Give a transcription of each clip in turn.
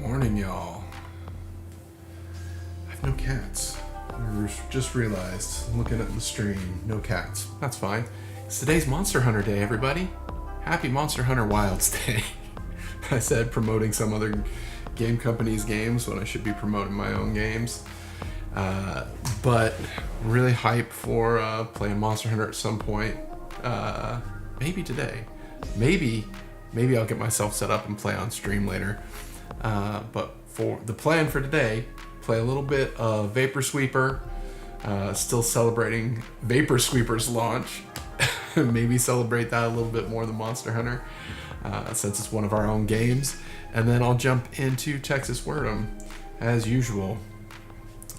Morning, y'all. I have no cats. I just realized, looking at the stream, no cats. That's fine. It's today's Monster Hunter Day, everybody. Happy Monster Hunter Wilds Day. I said promoting some other game company's games when I should be promoting my own games. But really hype for playing Monster Hunter at some point. Maybe today. Maybe I'll get myself set up and play on stream later. But for the plan for today, play a little bit of Vapor Sweeper. Still celebrating Vapor Sweeper's launch. Maybe celebrate that a little bit more than Monster Hunter, since it's one of our own games. And then I'll jump into Texas Word'em as usual.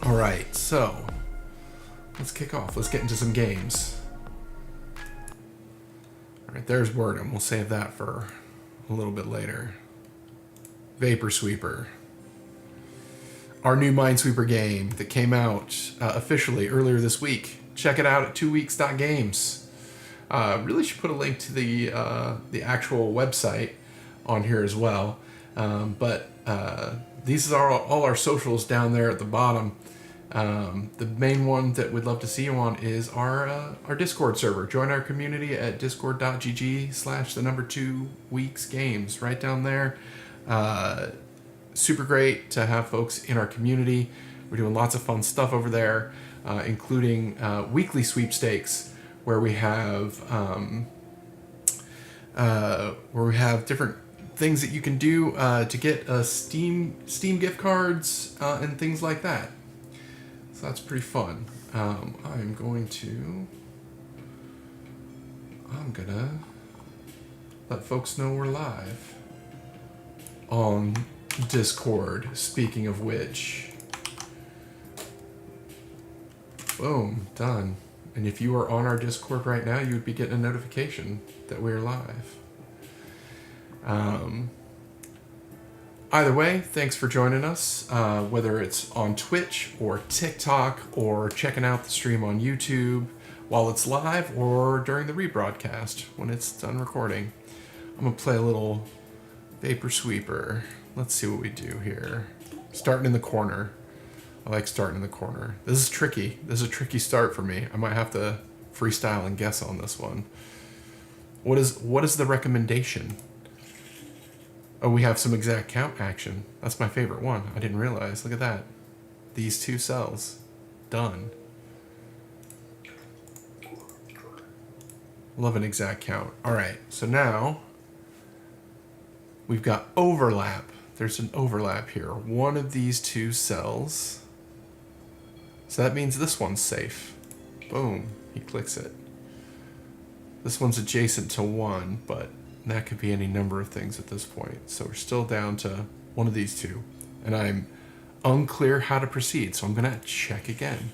All right, so let's kick off. Let's get into some games. All right, there's Word'em. We'll save that for a little bit later. Vapor Sweeper. Our new Minesweeper game that came out officially earlier this week. Check it out at 2weeks.games. Really should put a link to the actual website on here as well. But these are all our socials down there at the bottom. The main one that we'd love to see you on is our Discord server. Join our community at discord.gg/2weeksgames. Right down there. Super great to have folks in our community. We're doing lots of fun stuff over there, including weekly sweepstakes where we have different things that you can do to get Steam gift cards and things like that. So that's pretty fun. I'm gonna let folks know we're live on Discord. Speaking of which, boom, done. And if you are on our Discord right now, you would be getting a notification that we're live. Either way, thanks for joining us, whether it's on Twitch or TikTok or checking out the stream on YouTube while it's live or during the rebroadcast when it's done recording. I'm going to play a little Vapor Sweeper. Let's see what we do here. Starting in the corner. I like starting in the corner. This is tricky. This is a tricky start for me. I might have to freestyle and guess on this one. What is the recommendation? Oh, we have some exact count action. That's my favorite one. I didn't realize. Look at that. These 2 cells. Done. Love an exact count. All right. So now we've got overlap. There's an overlap here. One of these 2 cells. So that means this one's safe. Boom. He clicks it. This one's adjacent to 1, but that could be any number of things at this point. So we're still down to one of these 2. And I'm unclear how to proceed, so I'm going to check again.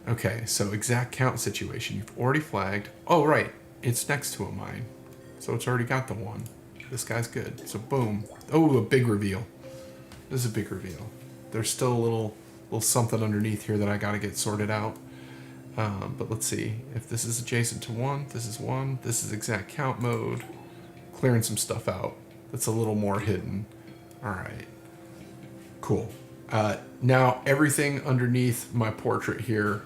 Okay, so exact count situation. You've already flagged. Oh, right. It's next to a mine. So it's already got the 1. This guy's good. So boom. Oh, a big reveal. This is a big reveal. There's still a little something underneath here that I got to get sorted out. But let's see. If this is adjacent to 1, this is 1. This is exact count mode. Clearing some stuff out that's a little more hidden. All right. Cool. Now everything underneath my portrait here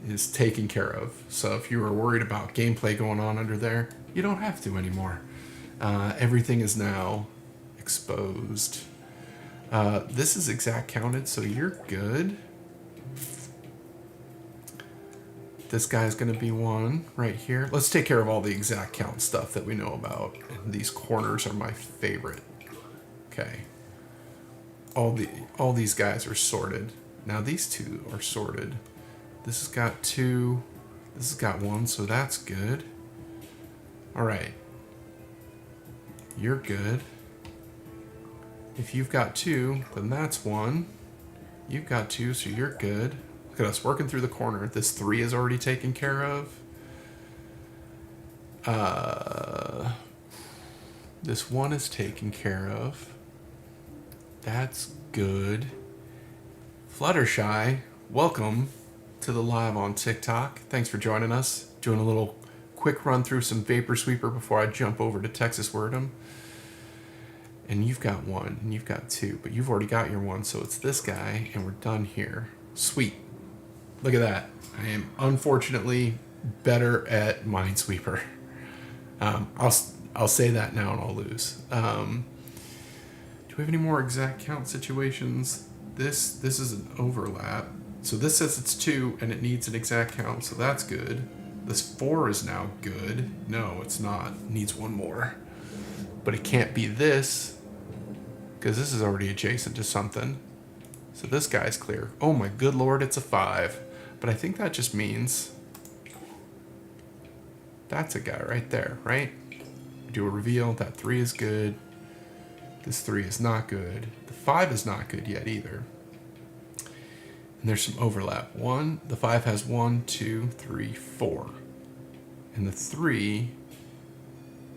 is taken care of. So if you were worried about gameplay going on under there, you don't have to anymore. Everything is now exposed. This is exact counted, so you're good. This guy's going to be 1 right here. Let's take care of all the exact count stuff that we know about. And these corners are my favorite. Okay. All these guys are sorted. Now these 2 are sorted. This has got 2. This has got 1, so that's good. All right. You're good. If you've got 2, then that's 1. You've got 2, so you're good. Look at us working through the corner. This 3 is already taken care of. This 1 is taken care of. That's good. Fluttershy, welcome to the live on TikTok. Thanks for joining us. Doing a little quick run through some Vapor Sweeper before I jump over to Texas Word'em. And you've got one, and you've got two, but you've already got your one, so it's this guy, and we're done here. Sweet. Look at that. I am unfortunately better at Minesweeper. I'll say that now and I'll lose. Do we have any more exact count situations? This is an overlap. So this says it's 2 and it needs an exact count, so that's good. This 4 is now good. No, it's not. It needs one more. But it can't be this, because this is already adjacent to something. So this guy's clear. Oh my good lord, it's a 5. But I think that just means that's a guy right there, right? Do a reveal. That 3 is good. This 3 is not good. The 5 is not good yet either. And there's some overlap. The 5 has 1, 2, 3, 4. And the 3,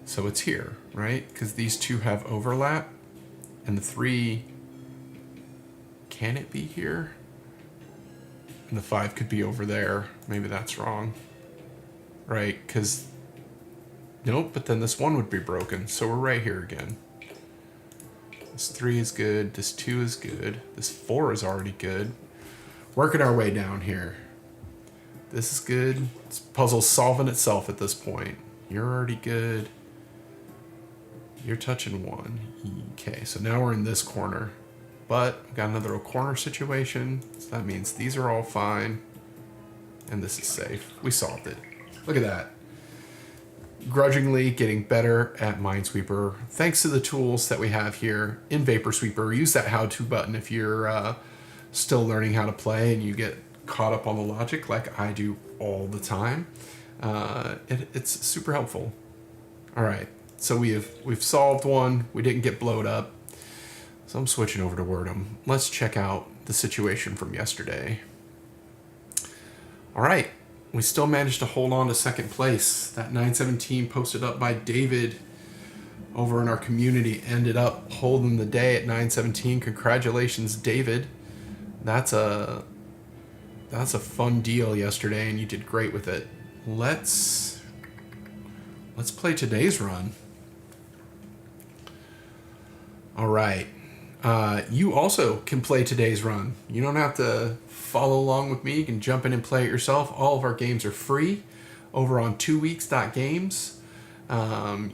so it's here, right? Because these two have overlap. And the 3, can it be here? And the 5 could be over there. Maybe that's wrong. Right, because, nope, but then this 1 would be broken. So we're right here again. This 3 is good. This 2 is good. This 4 is already good. Working our way down here. This is good. This puzzle's solving itself at this point. You're already good. You're touching 1. Okay, so now we're in this corner. But we've got another corner situation. So that means these are all fine. And this is safe. We solved it. Look at that. Grudgingly getting better at Minesweeper. Thanks to the tools that we have here in Vaporsweeper. Use that how-to button if you're still learning how to play and you get caught up on the logic like I do all the time. It's super helpful. All right, so we've solved one. We didn't get blowed up. So I'm switching over to Word'em. Let's check out the situation from yesterday. All right, we still managed to hold on to second place. That 917 posted up by David over in our community ended up holding the day at 917. Congratulations, David. That's a fun deal yesterday, and you did great with it. Let's play today's run. All right. You also can play today's run. You don't have to follow along with me. You can jump in and play it yourself. All of our games are free over on 2weeks.games.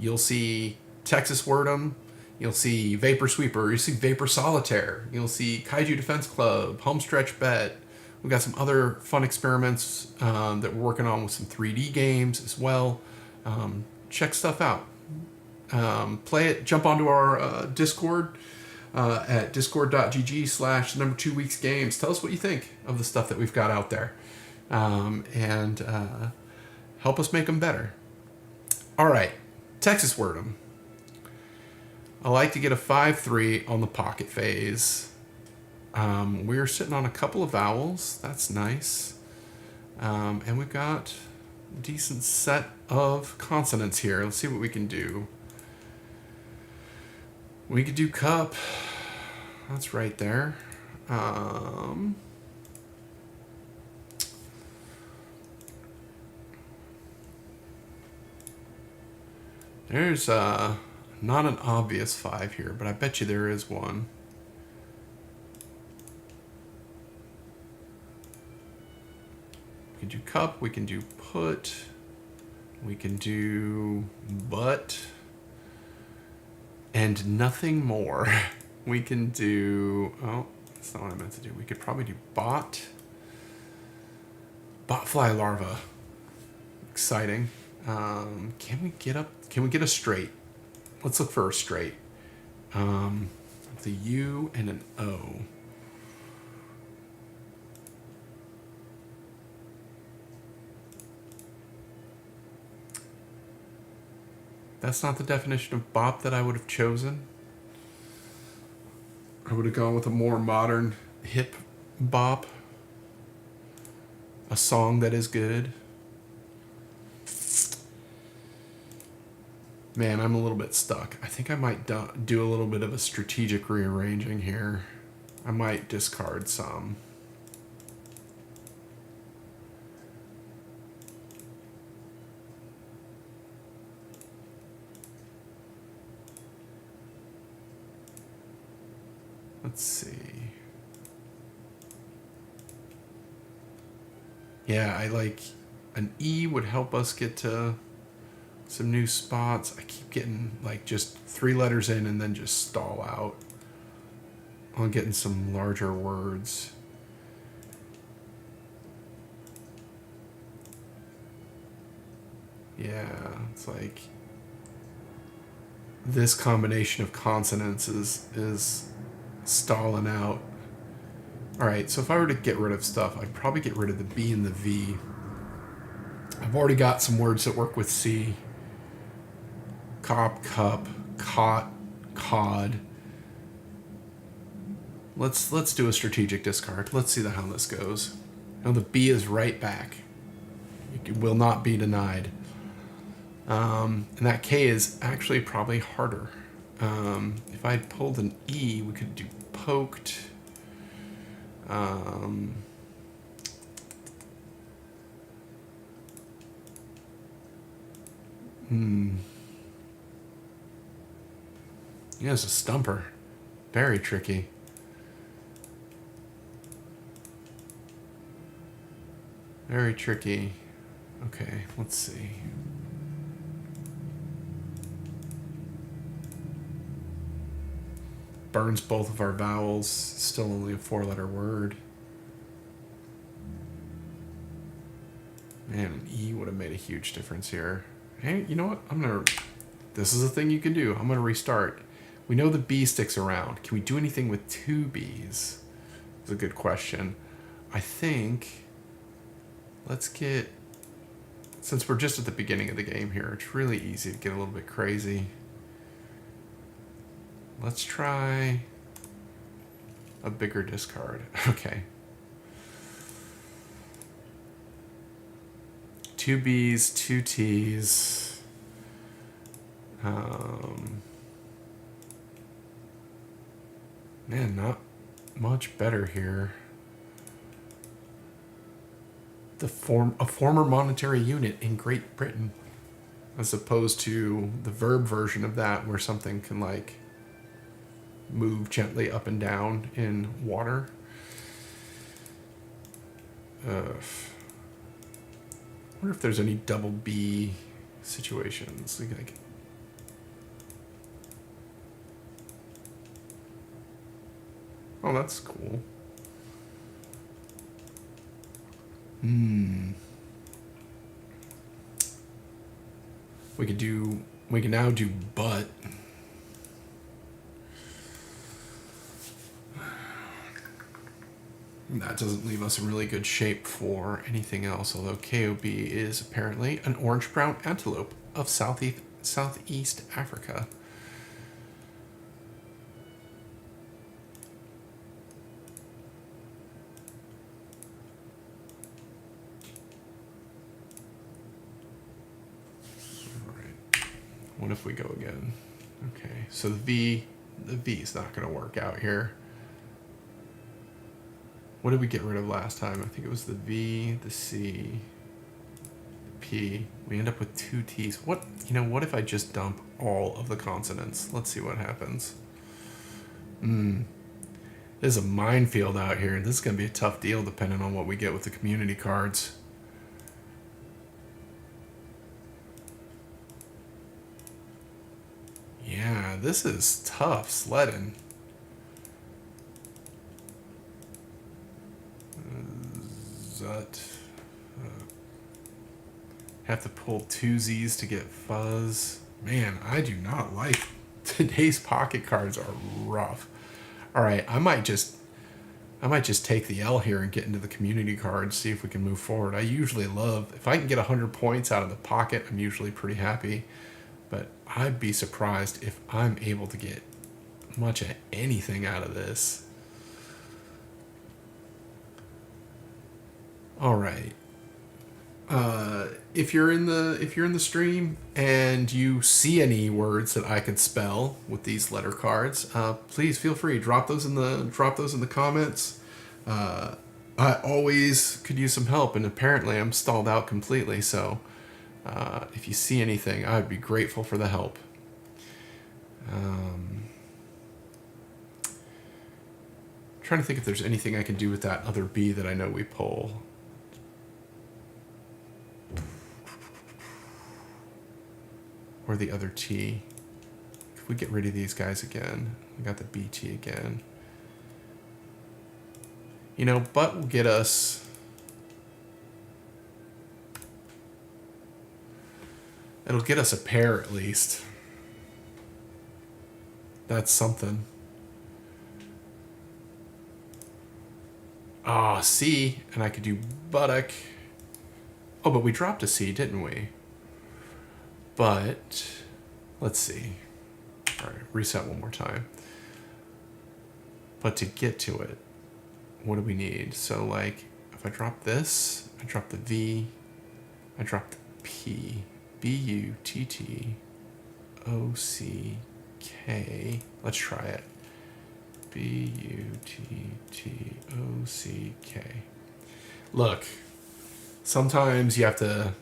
You'll see Texas Word'em. You'll see Vaporsweeper. You'll see Vapor Solitaire. You'll see Kaiju Defense Club, Homestretch Bet. We've got some other fun experiments that we're working on with some 3D games as well. Check stuff out. Play it. Jump onto our Discord at discord.gg/2weeksgames. Tell us what you think of the stuff that we've got out there. And help us make them better. All right. Texas Word'em. I like to get a 5-3 on the pocket phase. We're sitting on a couple of vowels. That's nice. And we've got a decent set of consonants here. Let's see what we can do. We could do cup. That's right there. There's not an obvious 5 here, but I bet you there is one. We can do cup, we can do put, we can do but, and nothing more. We can do, oh, that's not what I meant to do. We could probably do bot. Botfly larva. Exciting. Can we get a straight? Let's look for a straight. The U and an O. That's not the definition of bop that I would have chosen. I would have gone with a more modern hip bop. A song that is good. Man, I'm a little bit stuck. I think I might do a little bit of a strategic rearranging here. I might discard some. Let's see. Yeah, I like an E would help us get to some new spots. I keep getting like just 3 letters in and then just stall out on getting some larger words. Yeah, it's like this combination of consonants is stalling out. All right, so if I were to get rid of stuff, I'd probably get rid of the B and the V. I've already got some words that work with C. Cop, cup, caught, cod. Let's do a strategic discard. Let's see how this goes. Now the B is right back. It will not be denied. And that K is actually probably harder. If I'd pulled an E, we could do poked. Yeah, it's a stumper. Very tricky. Very tricky. Okay, let's see. Burns both of our vowels. Still only a 4-letter word. Man, an E would have made a huge difference here. Hey, you know what? This is a thing you can do. I'm gonna restart. We know the B sticks around. Can we do anything with 2 B's? That's a good question. I think let's get, since we're just at the beginning of the game here, it's really easy to get a little bit crazy. Let's try a bigger discard. Okay. 2 B's, 2 T's. Man, not much better here. A former monetary unit in Great Britain, as opposed to the verb version of that, where something can like move gently up and down in water. I wonder if there's any double B situations. Like, oh, that's cool. We can now do but. That doesn't leave us in really good shape for anything else, although KOB is apparently an orange-brown antelope of Southeast Africa. All right. What if we go again? Okay, so the V is not going to work out here. What did we get rid of last time? I think it was the V, the C, the P. We end up with 2 T's. What if I just dump all of the consonants? Let's see what happens. There's a minefield out here. This is going to be a tough deal depending on what we get with the community cards. Yeah, this is tough sledding. Have to pull 2 Z's to get fuzz. Man, I do not like today's pocket cards are rough. All right, I might just take the L here and get into the community cards, see if we can move forward. I usually love, if I can get 100 points out of the pocket, I'm usually pretty happy. But I'd be surprised if I'm able to get much of anything out of this. All right. If you're in the stream and you see any words that I could spell with these letter cards, please feel free, drop those in the comments. I always could use some help, and apparently I'm stalled out completely. So if you see anything, I'd be grateful for the help. trying to think if there's anything I can do with that other B that I know we pull. Or the other T. If we get rid of these guys again, we got the BT again. You know, but will get us... It'll get us a pair at least. That's something. Ah, C, and I could do buttock. Oh, but we dropped a C, didn't we? But, let's see. All right, reset one more time. But to get to it, what do we need? So, like, if I drop this, I drop the V, I drop the P, B-U-T-T-O-C-K. Let's try it. B-U-T-T-O-C-K. Look, sometimes you have to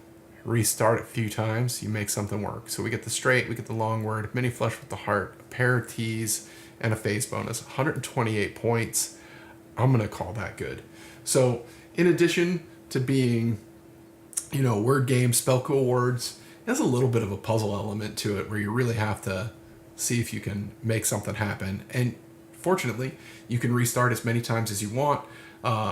restart it a few times. You make something work. So we get the straight, we get the long word, mini flush with the heart, a pair of T's, and a phase bonus. 128 points. I'm going to call that good. So in addition to being, you know, word game, spell cool words, it has a little bit of a puzzle element to it where you really have to see if you can make something happen. And fortunately, you can restart as many times as you want.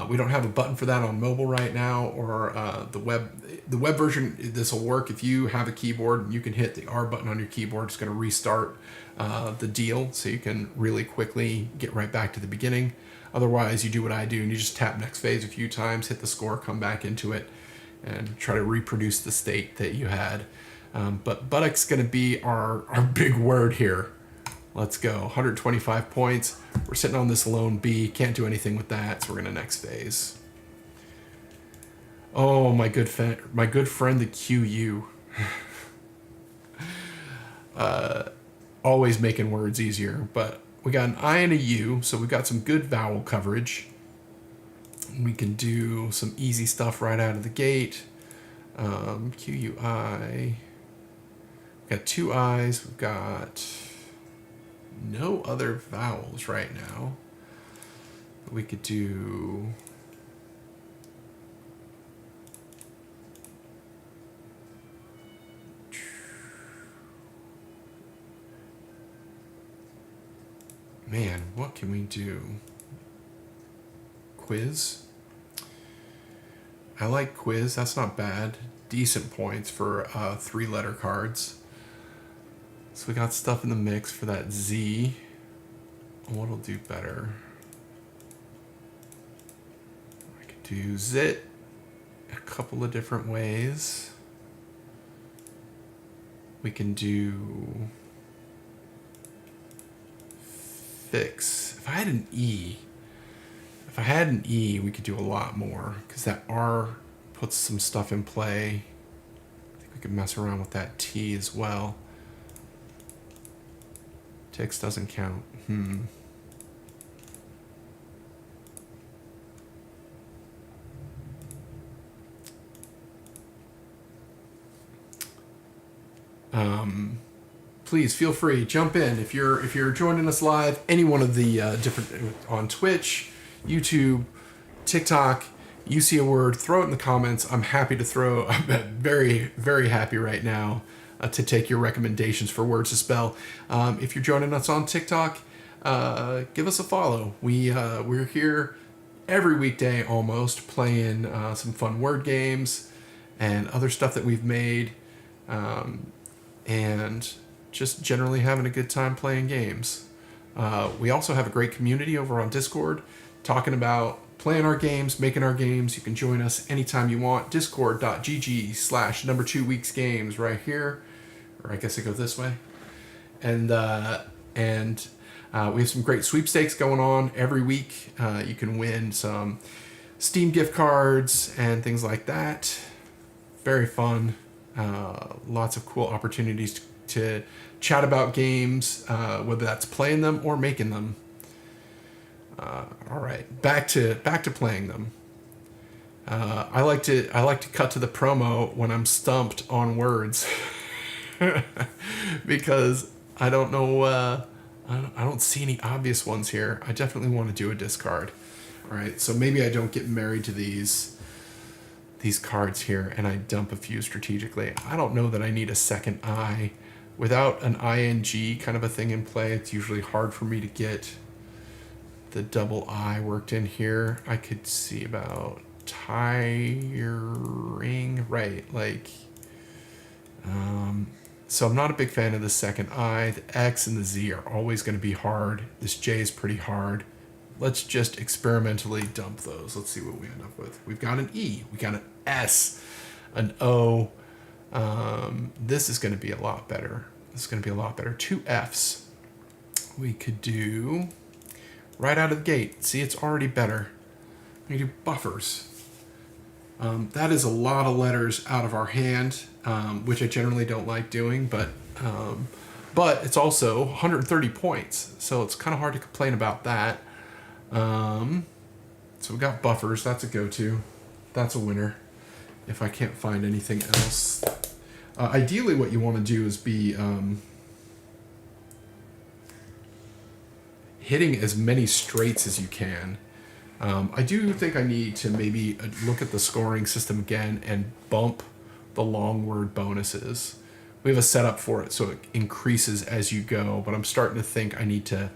We don't have a button for that on mobile right now, or the web version. This will work if you have a keyboard and you can hit the R button on your keyboard. It's going to restart the deal, so you can really quickly get right back to the beginning. Otherwise, you do what I do and you just tap next phase a few times, hit the score, come back into it, and try to reproduce the state that you had. But buttock's going to be our big word here. Let's go. 125 points. We're sitting on this lone B. Can't do anything with that, so we're going to next phase. Oh, my good friend, the QU. Always making words easier, but we got an I and a U, so we've got some good vowel coverage. We can do some easy stuff right out of the gate. QUI. We've got two I's. We've got no other vowels right now. But we could do... Man, what can we do? Quiz? I like quiz. That's not bad. Decent points for 3-letter cards. So we got stuff in the mix for that Z. What'll do better? I could do zit a couple of different ways. We can do fix. If I had an E, we could do a lot more, because that R puts some stuff in play. I think we could mess around with that T as well. Tix doesn't count. Please feel free, jump in if you're joining us live. Any one of the different on Twitch, YouTube, TikTok. You see a word, throw it in the comments. I'm happy to throw. I'm very, very happy right now to take your recommendations for words to spell. If you're joining us on TikTok, give us a follow. We're here every weekday almost, playing some fun word games and other stuff that we've made, and just generally having a good time playing games. We also have a great community over on Discord, talking about playing our games, making our games. You can join us anytime you want. Discord.gg/number2weeksgames right here. Or I guess I go this way. And we have some great sweepstakes going on every week. You can win some Steam gift cards and things like that. Very fun. Lots of cool opportunities to chat about games, whether that's playing them or making them. All right, back to playing them. I like to cut to the promo when I'm stumped on words, because I don't know I don't see any obvious ones here. I definitely want to do a discard. All right, so maybe I don't get married to these cards here and I dump a few strategically. I don't know that I need a second eye. Without an ING kind of a thing in play, it's usually hard for me to get the double I worked in here. I could see about tiring, right? Like, so I'm not a big fan of the second I. The X and the Z are always going to be hard. This J is pretty hard. Let's just experimentally dump those. Let's see what we end up with. We've got an E, we got an S, an O. This is going to be a lot better. This is going to be a lot better. 2 Fs. We could do right out of the gate. See, it's already better. We do buffers. That is a lot of letters out of our hand, which I generally don't like doing, but it's also 130 points, so it's kind of hard to complain about that. So we got buffers. That's a go-to. That's a winner. If I can't find anything else, ideally, what you want to do is be hitting as many straights as you can. I do think I need to maybe look at the scoring system again and bump the long word bonuses. We have a setup for it, so it increases as you go, but I'm starting to think I need to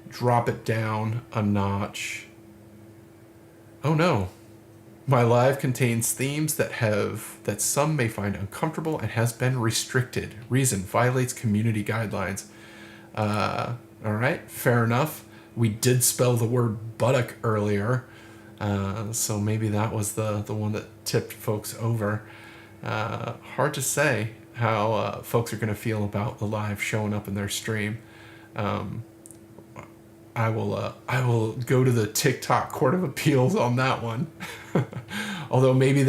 drop it down a notch. Oh no. My live contains themes that some may find uncomfortable and has been restricted. Reason: violates community guidelines. All right, fair enough. We did spell the word buttock earlier, so maybe that was the one that tipped folks over. Hard to say how folks are going to feel about the live showing up in their stream. I will go to the TikTok Court of Appeals on that one. Although maybe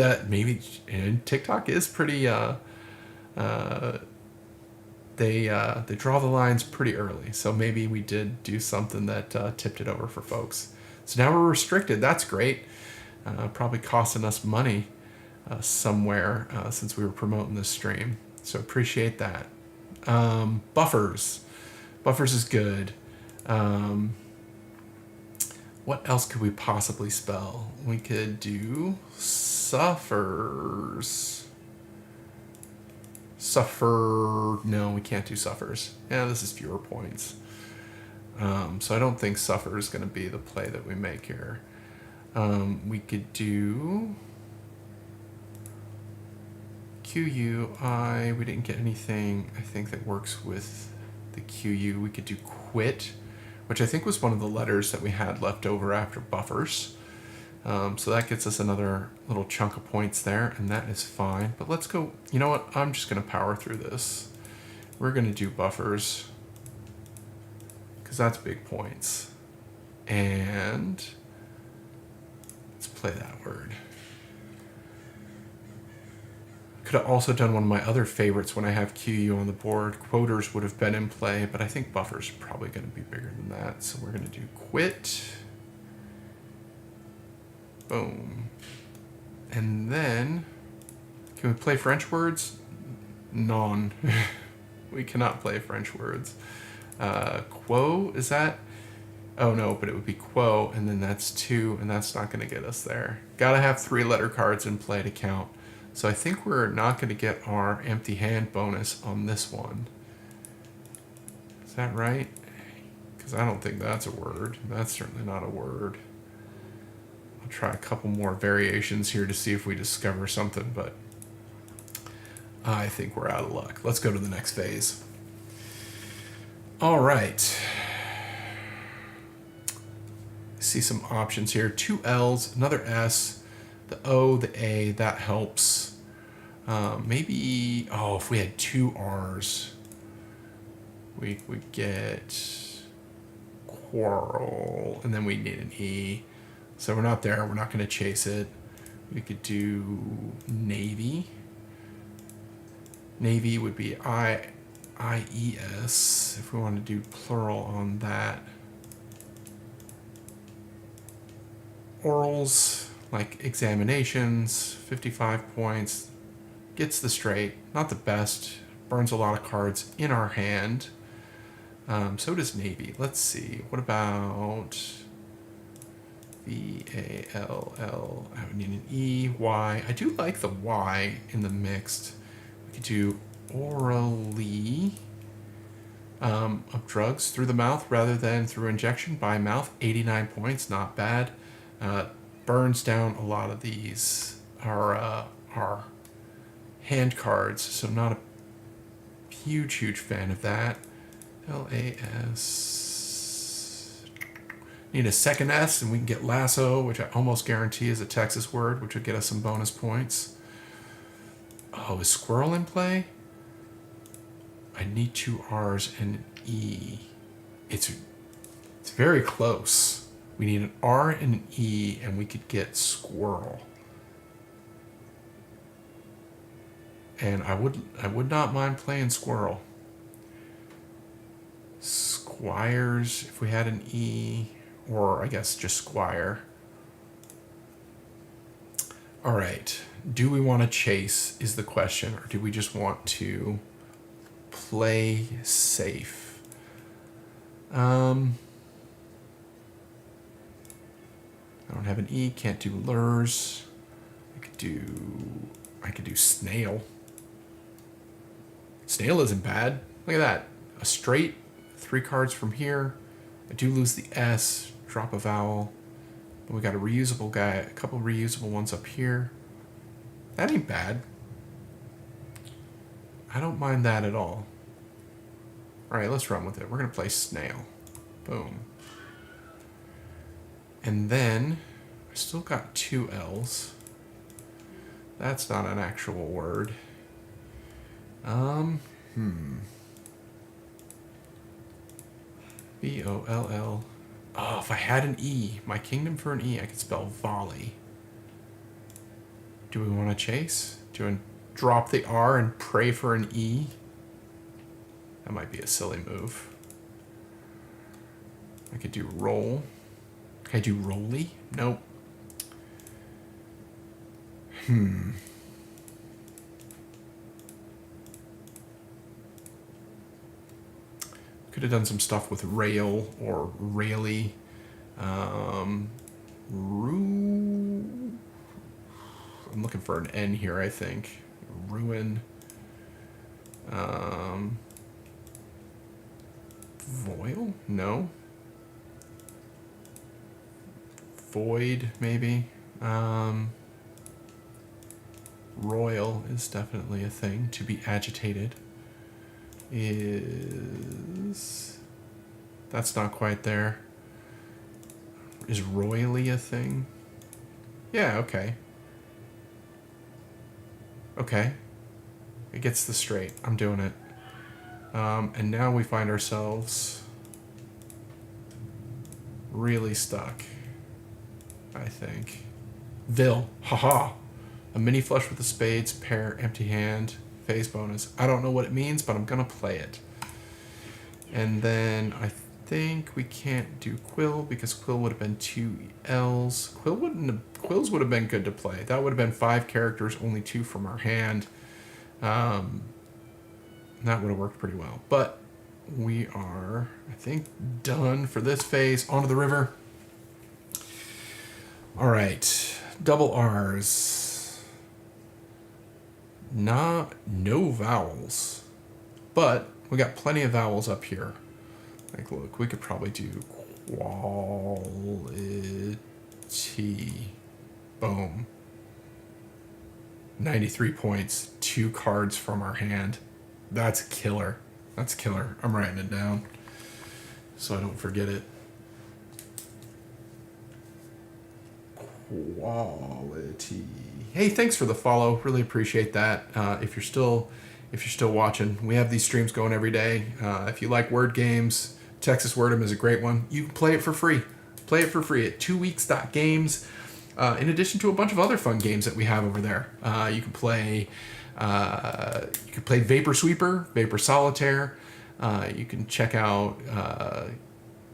TikTok is pretty they draw the lines pretty early, so maybe we did do something that tipped it over for folks. So now we're restricted. That's great. Probably costing us money somewhere since we were promoting this stream. So appreciate that. Buffers is good. What else could we possibly spell? We could do suffers. No, we can't do suffers. Yeah, this is fewer points. So I don't think suffer is going to be the play that we make here. We could do QUI. We didn't get anything, I think, that works with the QU. We could do quit, which I think was one of the letters that we had left over after buffers. So that gets us another little chunk of points there, and that is fine. But let's go, you know what? I'm just going to power through this. We're going to do buffers, because that's big points. And let's play that word. Could have also done one of my other favorites when I have QU on the board. Quoters would have been in play, but I think buffers are probably going to be bigger than that. So we're going to do quit. Boom. And then, can we play French words? Non. We cannot play French words. Quo, is that? Oh no, but it would be quo, and then that's 2, and that's not going to get us there. Gotta have 3-letter cards in play to count. So I think we're not going to get our empty hand bonus on this one. Is that right? Because I don't think that's a word. That's certainly not a word. I'll try a couple more variations here to see if we discover something, but I think we're out of luck. Let's go to the next phase. All right. See some options here. 2 L's, another S, the O, the A, that helps. Maybe, if we had 2 R's, we would get quarrel, and then we need an E. So we're not there. We're not going to chase it. We could do navy. Navy would be I-E-S, if we want to do plural on that. Orals, like examinations, 55 points. Gets the straight. Not the best. Burns a lot of cards in our hand. So does Navy. Let's see. What about VALL? I would need an E, Y. I do like the Y in the mixed. We could do orally of drugs through the mouth rather than through injection by mouth. 89 points, not bad. Burns down a lot of these are hand cards, so not a huge fan of that. LAS. Need a second S, and we can get lasso, which I almost guarantee is a Texas word, which would get us some bonus points. Oh, is squirrel in play? I need 2 R's and an E. It's very close. We need an R and an E, and we could get squirrel. And I would not mind playing squirrel. Squires, if we had an E, or I guess just squire. All right. Do we want to chase is the question, or do we just want to play safe? I don't have an E, can't do lures. I could do snail. Snail isn't bad. Look at that. A straight, 3 cards from here. I do lose the S, drop a vowel. But we got a reusable guy, a couple reusable ones up here. That ain't bad. I don't mind that at all. All right, let's run with it. We're gonna play snail. Boom. And then I still got 2 L's. That's not an actual word. VOLL. Oh, if I had an E, my kingdom for an E, I could spell volley. Do we want to chase? Do we drop the R and pray for an E? That might be a silly move. I could do roll. Can I do rolly? Nope. Could have done some stuff with rail or rayleigh. I'm looking for an N here, I think. Ruin. Voil? No. Void, maybe. Royal is definitely a thing. To be agitated is... That's not quite there. Is royally a thing? Yeah, okay. Okay. It gets the straight. I'm doing it. And now we find ourselves really stuck, I think. Vil. Haha. A mini flush with the spades, pair, empty hand, phase bonus. I don't know what it means, but I'm going to play it. And then I think we can't do Quill because Quill would have been 2 L's. Quills would have been good to play. That would have been 5 characters, only 2 from our hand. That would have worked pretty well. But we are, I think, done for this phase. Onto the river. All right. Double R's. No vowels. But we got plenty of vowels up here. Like, look, we could probably do quality. Boom. 93 points. 2 cards from our hand. That's killer. That's killer. I'm writing it down so I don't forget it. Quality. Hey, thanks for the follow. Really appreciate that. If you're still watching, we have these streams going every day. If you like word games, Texas Word'em is a great one. You can play it for free. Play it for free at 2weeks.games. In addition to a bunch of other fun games that we have over there. You can play Vapor Sweeper, Vapor Solitaire. You can check out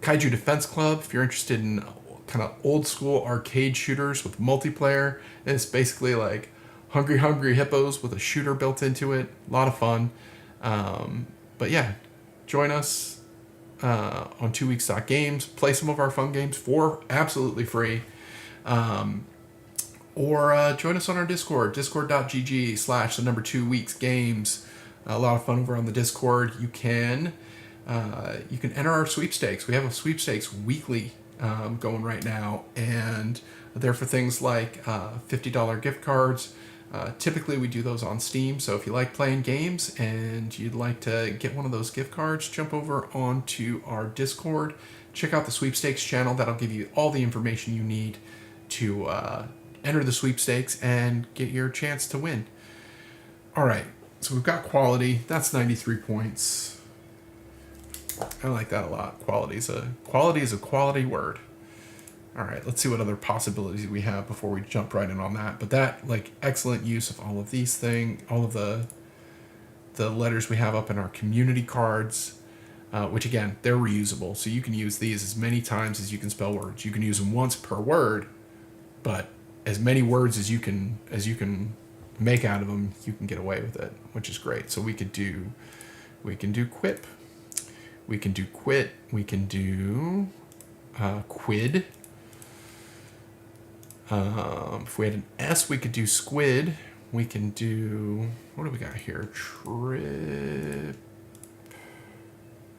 Kaiju Defense Club if you're interested in kind of old school arcade shooters with multiplayer. And it's basically like Hungry Hippos with a shooter built into it. A lot of fun. But yeah, join us. on 2weeks.games. Play some of our fun games for absolutely free. Or join us on our Discord, discord.gg/2weeksgames. A lot of fun over on the Discord. You can enter our sweepstakes. We have a sweepstakes weekly going right now, and they're for things like $50 gift cards. Typically, we do those on Steam, so if you like playing games and you'd like to get one of those gift cards, jump over onto our Discord. Check out the sweepstakes channel. That'll give you all the information you need to enter the sweepstakes and get your chance to win. All right, so we've got quality. That's 93 points. I like that a lot. Quality is a quality word. All right, let's see what other possibilities we have before we jump right in on that. But that, like, excellent use of all of these things, all of the letters we have up in our community cards, which again, they're reusable. So you can use these as many times as you can spell words. You can use them once per word, but as many words as you can make out of them, you can get away with it, which is great. So we can do quip, we can do quit, we can do quid. If we had an S, we could do squid. We can do, what do we got here? Trip.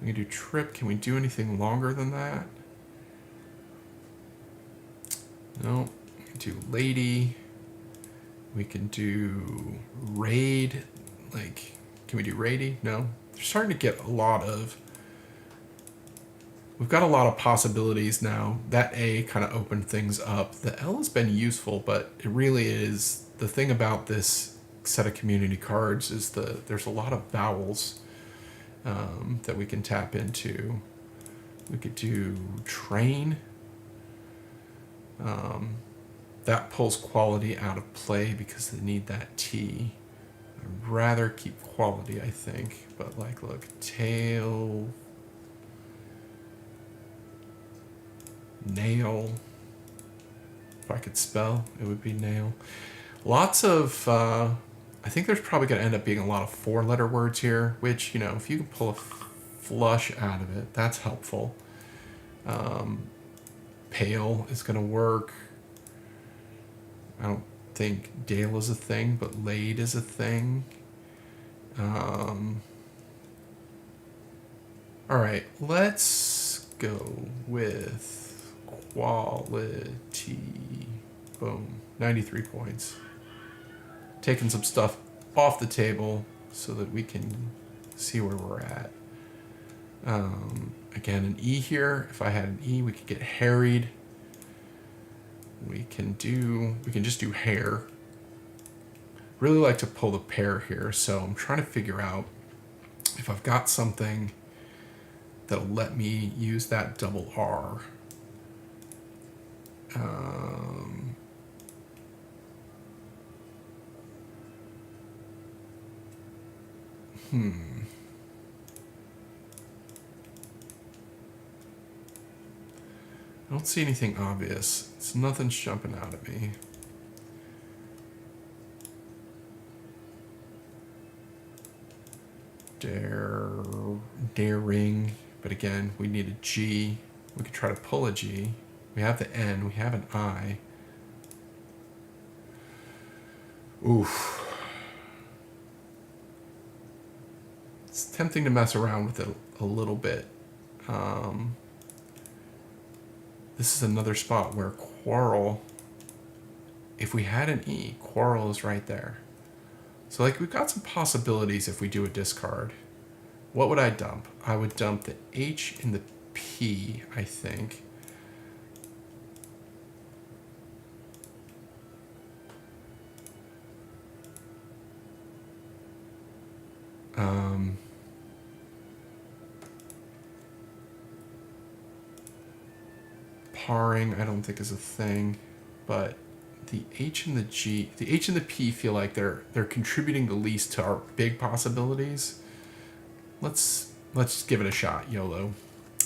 We can do trip. Can we do anything longer than that? No. We can do lady. We can do raid. Like, can we do raidy? No. They're starting to get we've got a lot of possibilities now. That A kind of opened things up. The L has been useful, but it really is, the thing about this set of community cards is there's a lot of vowels that we can tap into. We could do train. That pulls quality out of play because they need that T. I'd rather keep quality, I think. But like, look, tail, nail. If I could spell, it would be nail. Lots of, I think there's probably going to end up being a lot of 4-letter words here, which, if you can pull a flush out of it, that's helpful. Pale is going to work. I don't think Dale is a thing, but laid is a thing. All right, let's go with quality. Boom. 93 points. Taking some stuff off the table so that we can see where we're at. Again, an E here. If I had an E, we could get harried. We can just do hair. Really like to pull the pair here, so I'm trying to figure out if I've got something that'll let me use that double R. I don't see anything obvious. It's nothing's jumping out at me. Daring, but again, we need a G. We could try to pull a G. We have the N, we have an I. Oof. It's tempting to mess around with it a little bit. This is another spot where quarrel, if we had an E, quarrel is right there. So like, we've got some possibilities if we do a discard. What would I dump? I would dump the H and the P, I think. Parring, I don't think is a thing, but the H and the G, the H and the P feel like they're contributing the least to our big possibilities. Let's give it a shot, YOLO.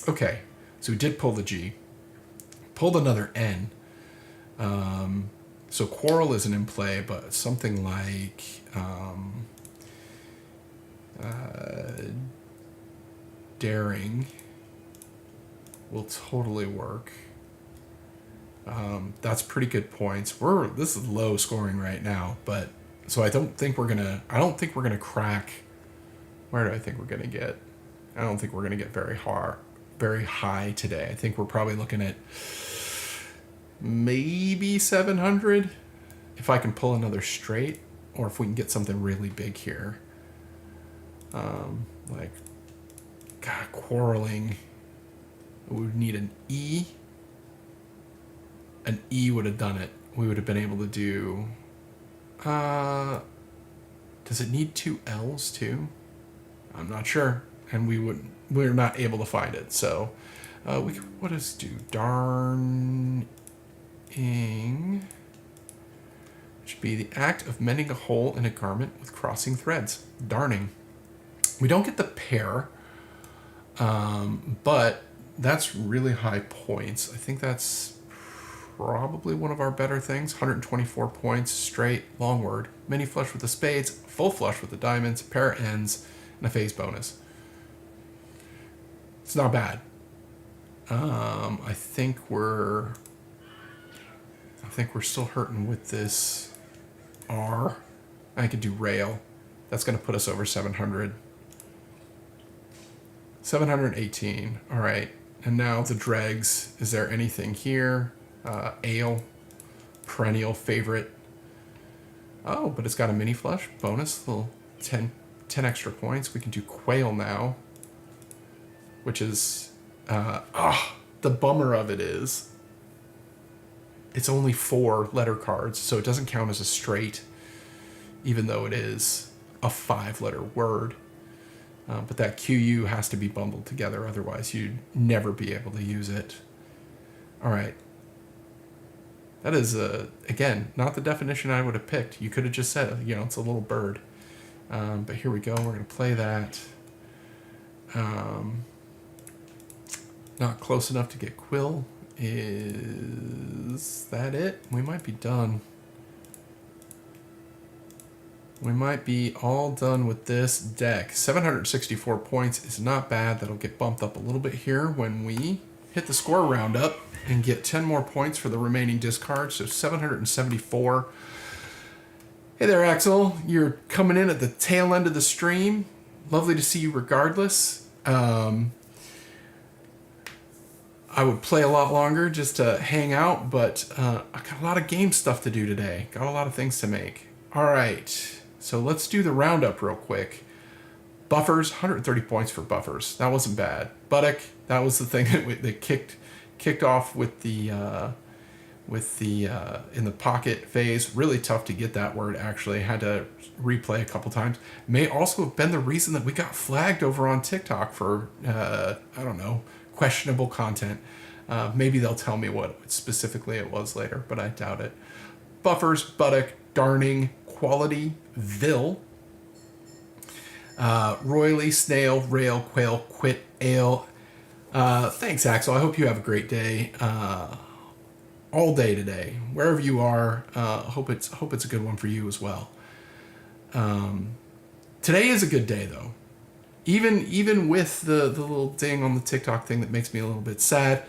Okay, so we did pull the G, pulled another N. So quarrel isn't in play, but something like daring. will totally work. That's pretty good points. This is low scoring right now, but so I don't think we're gonna crack. Where do I think we're gonna get? I don't think we're gonna get very high today. I think we're probably looking at maybe 700 if I can pull another straight, or if we can get something really big here. Like, God, quarreling. We would need an E. An E would have done it. We would have been able to do... does it need 2 L's too? I'm not sure. And we're not able to find it. So, what does it do? Darning. Which would be the act of mending a hole in a garment with crossing threads. Darning. We don't get the pair. But that's really high points. I think that's probably one of our better things. 124 points, straight, long word. Mini flush with the spades, full flush with the diamonds, pair of ends, and a phase bonus. It's not bad. I think we're still hurting with this R. I could do rail. That's going to put us over 700. 718. All right. And now the dregs. Is there anything here? Ale. Perennial favorite. Oh, but it's got a mini flush. Bonus. Little 10 extra points. We can do quail now. Which is... the bummer of it is... It's only 4 letter cards, so it doesn't count as a straight. Even though it is a 5-letter word. But that QU has to be bundled together, otherwise you'd never be able to use it. All right. That is, again, not the definition I would have picked. You could have just said, it's a little bird. But here we go. We're going to play that. Not close enough to get Quill. Is that it? We might be done. We might be all done with this deck. 764 points is not bad. That'll get bumped up a little bit here when we hit the score roundup and get 10 more points for the remaining discards. So 774. Hey there, Axel. You're coming in at the tail end of the stream. Lovely to see you regardless. I would play a lot longer just to hang out, but I got a lot of game stuff to do today. Got a lot of things to make. All right. So let's do the roundup real quick. Buffers, 130 points for buffers. That wasn't bad. Buttock, that was the thing that kicked off with the in the pocket phase. Really tough to get that word, actually. Had to replay a couple times. May also have been the reason that we got flagged over on TikTok for, I don't know, questionable content. Maybe they'll tell me what specifically it was later, but I doubt it. Buffers, buttock, darning, quality, Vil, royally, snail, rail, quail, quit, ale. Thanks, Axel. I hope you have a great day. All day today, wherever you are. Hope it's a good one for you as well. Today is a good day though. Even with the little ding on the TikTok thing that makes me a little bit sad,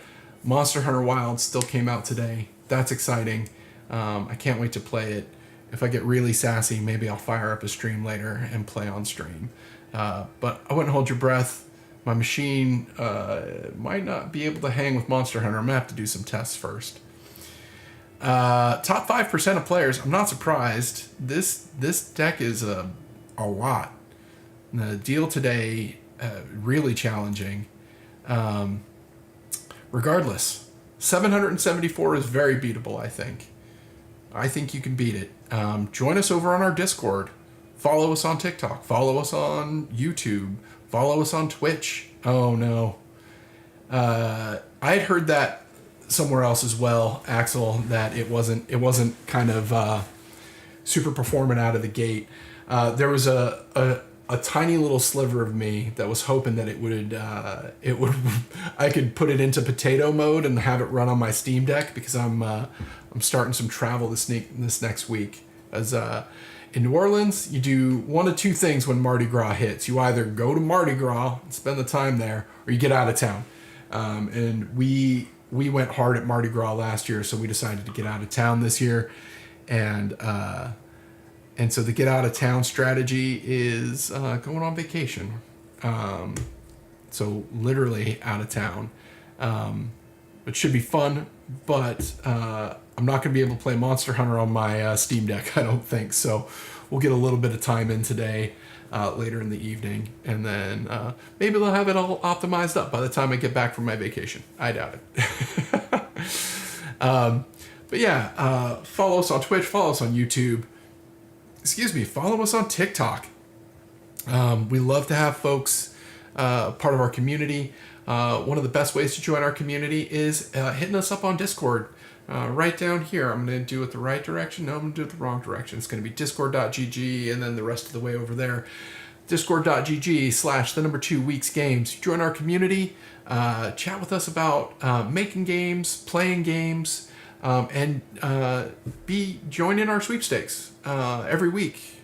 Monster Hunter Wilds still came out today. That's exciting. I can't wait to play it. If I get really sassy, maybe I'll fire up a stream later and play on stream. But I wouldn't hold your breath. My machine might not be able to hang with Monster Hunter. I'm going to have to do some tests first. Top 5% of players. I'm not surprised. This deck is a lot. The deal today, really challenging. Regardless, 774 is very beatable, I think. I think you can beat it. Join us over on our Discord. Follow us on TikTok. Follow us on YouTube. Follow us on Twitch. Oh, no. I had heard that somewhere else as well, Axel, that it wasn't kind of super performant out of the gate. There was a tiny little sliver of me that was hoping that it would I could put it into potato mode and have it run on my Steam Deck, because I'm starting some travel this next week. As in New Orleans, you do one of two things when Mardi Gras hits. You either go to Mardi Gras and spend the time there, or you get out of town. And we went hard at Mardi Gras last year, so we decided to get out of town this year. And so the get out of town strategy is going on vacation. So literally out of town. It should be fun, but I'm not going to be able to play Monster Hunter on my Steam Deck, I don't think. So we'll get a little bit of time in today, later in the evening, and then maybe they'll have it all optimized up by the time I get back from my vacation. I doubt it. But yeah, follow us on Twitch, follow us on YouTube. Follow us on TikTok. We love to have folks part of our community. One of the best ways to join our community is hitting us up on Discord. Right down here. I'm going to do it the right direction. No, I'm going to do it the wrong direction. It's going to be discord.gg and then the rest of the way over there. Discord.gg/2weeksgames. Join our community. Chat with us about making games, playing games, and be joining our sweepstakes every week.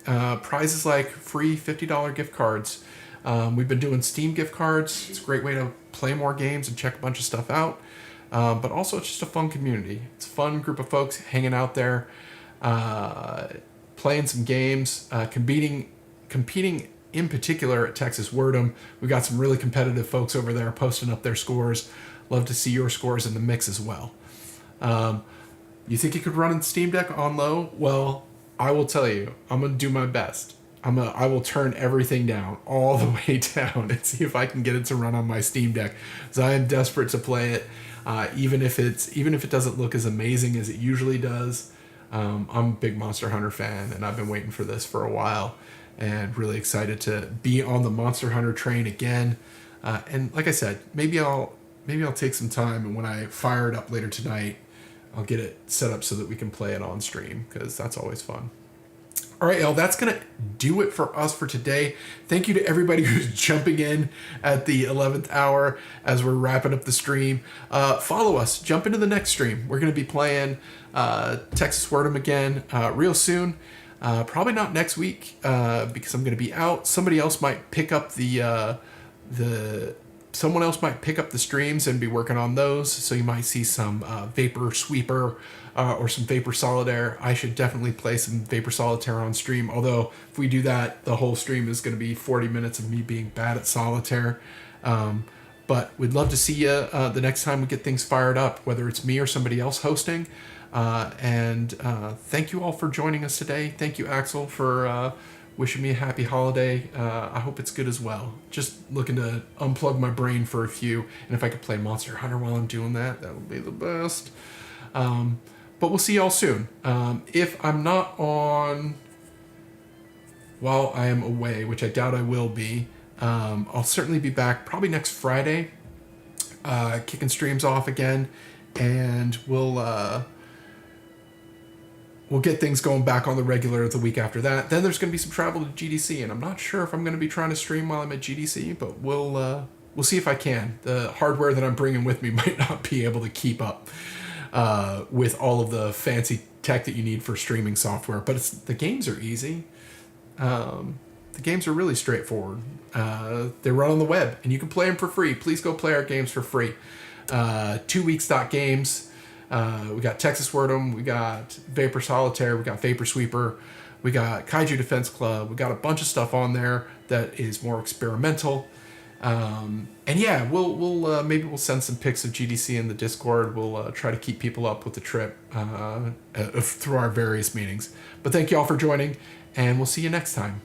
Prizes like free $50 gift cards. We've been doing Steam gift cards. It's a great way to play more games and check a bunch of stuff out. But also it's just a fun community. It's a fun group of folks hanging out there, playing some games, competing in particular at Texas Word'em. We've got some really competitive folks over there posting up their scores. Love to see your scores in the mix as well. You think you could run in Steam Deck on low? Well, I will tell you, I'm going to do my best. I will turn everything down, all the way down, and see if I can get it to run on my Steam Deck. Because I am desperate to play it, even if it doesn't look as amazing as it usually does. I'm a big Monster Hunter fan, and I've been waiting for this for a while, and really excited to be on the Monster Hunter train again. And like I said, maybe I'll take some time, and when I fire it up later tonight, I'll get it set up so that we can play it on stream, because that's always fun. All right, y'all, that's going to do it for us for today. Thank you to everybody who's jumping in at the 11th hour as we're wrapping up the stream. Follow us. Jump into the next stream. We're going to be playing Texas Word'em again real soon. Probably not next week because I'm going to be out. Somebody else might pick up someone else might pick up the streams and be working on those. So you might see some Vapor Sweeper or some Vapor Solitaire. I should definitely play some Vapor Solitaire on stream. Although if we do that, the whole stream is going to be 40 minutes of me being bad at Solitaire. But we'd love to see you the next time we get things fired up, whether it's me or somebody else hosting. And thank you all for joining us today. Thank you, Axel, for wishing me a happy holiday. I hope it's good as well. Just looking to unplug my brain for a few. And if I could play Monster Hunter while I'm doing that, that would be the best. But we'll see y'all soon. If I'm not on while I am away, which I doubt I will be, I'll certainly be back probably next Friday, kicking streams off again, and we'll get things going back on the regular the week after that. Then there's going to be some travel to GDC, and I'm not sure if I'm going to be trying to stream while I'm at GDC, but we'll see if I can. The hardware that I'm bringing with me might not be able to keep up with all of the fancy tech that you need for streaming software, but the games are easy. The games are really straightforward. They run on the web, and you can play them for free. Please go play our games for free. 2weeks.games. We got Texas Word'em, we got Vapor Solitaire, we got Vapor Sweeper, we got Kaiju Defense Club. We got a bunch of stuff on there that is more experimental. And yeah, we'll maybe we'll send some pics of GDC in the Discord. We'll try to keep people up with the trip through our various meetings. But thank you all for joining, and we'll see you next time.